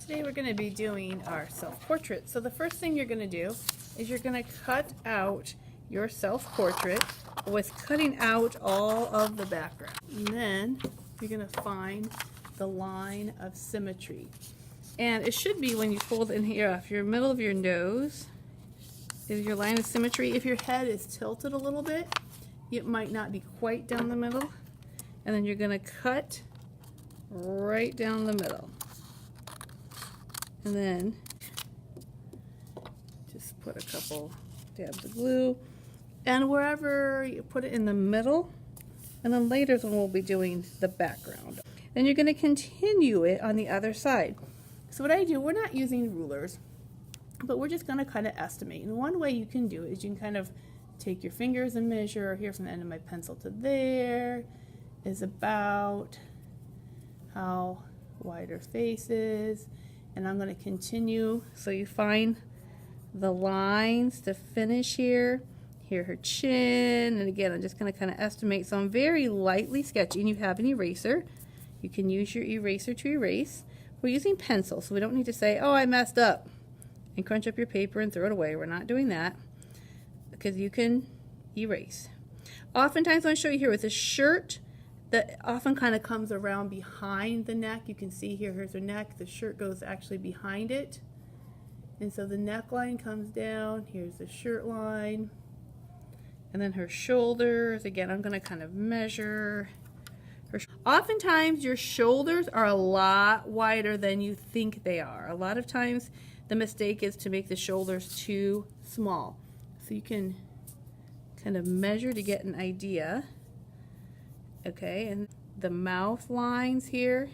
Today we're going to be doing our self-portrait. So the first thing you're going to do is you're going to cut out your self-portrait with cutting out all of the background. And then you're going to find the line of symmetry. And it should be when you fold in here off your middle of your nose is your line of symmetry. If your head is tilted a little bit, it might not be quite down the middle. And then you're going to cut right down the middle. And then just put a couple dabs of glue, and wherever you put it in the middle, and then later when we'll be doing the background. Then you're going to continue it on the other side. So what I do, we're not using rulers, but we're just going to kind of estimate. And one way you can do it is you can kind of take your fingers and measure here from the end of my pencil to there is about how wide her face is. And I'm going to continue, so you find the lines to finish here. Here her chin, and again I'm just going to kind of estimate. So I'm very lightly sketching. You have an eraser. You can use your eraser to erase. We're using pencil, so we don't need to say, oh, I messed up, and crunch up your paper and throw it away. We're not doing that, because you can erase. Oftentimes I want to show you here with a shirt, that often kind of comes around behind the neck. You can see here, here's her neck. The shirt goes actually behind it. And so the neckline comes down. Here's the shirt line. And then her shoulders. Again, I'm going to kind of measure. Oftentimes your shoulders are a lot wider than you think they are. A lot of times the mistake is to make the shoulders too small. So you can kind of measure to get an idea. Okay, and the mouth lines here.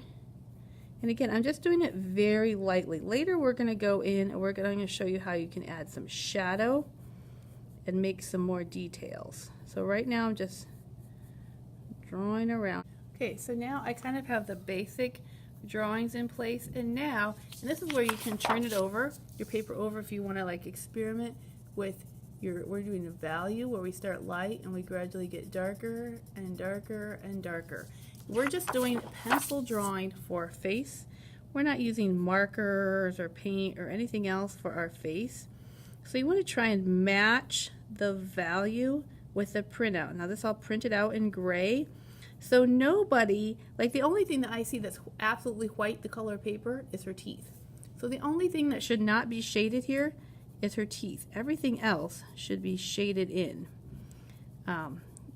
And again, I'm just doing it very lightly. Later we're going to go in and we're going to show you how you can add some shadow and make some more details. So right now I'm just drawing around. Okay, so now I kind of have the basic drawings in place, and now, and this is where you can turn it over, your paper over, if you want to like experiment with we're doing a value where we start light and we gradually get darker and darker and darker. We're just doing pencil drawing for face. We're not using markers or paint or anything else for our face. So you want to try and match the value with the printout. Now this all printed out in gray. So nobody, like the only thing that I see that's absolutely white, the color paper, is her teeth. So the only thing that should not be shaded here is her teeth. Everything else should be shaded in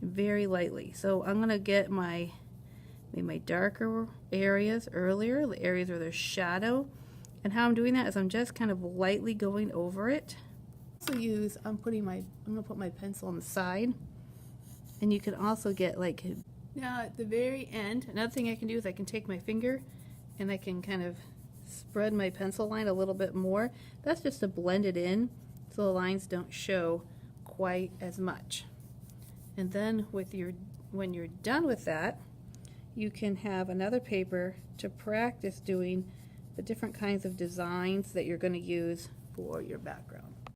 very lightly. So I'm going to get my darker areas earlier, the areas where there's shadow. And how I'm doing that is I'm just kind of lightly going over it. Also use, I'm going to put my pencil on the side. And you can also get like, now at the very end, another thing I can do is I can take my finger and I can kind of spread my pencil line a little bit more. That's just to blend it in so the lines don't show quite as much. And then when you're done with that, you can have another paper to practice doing the different kinds of designs that you're going to use for your background.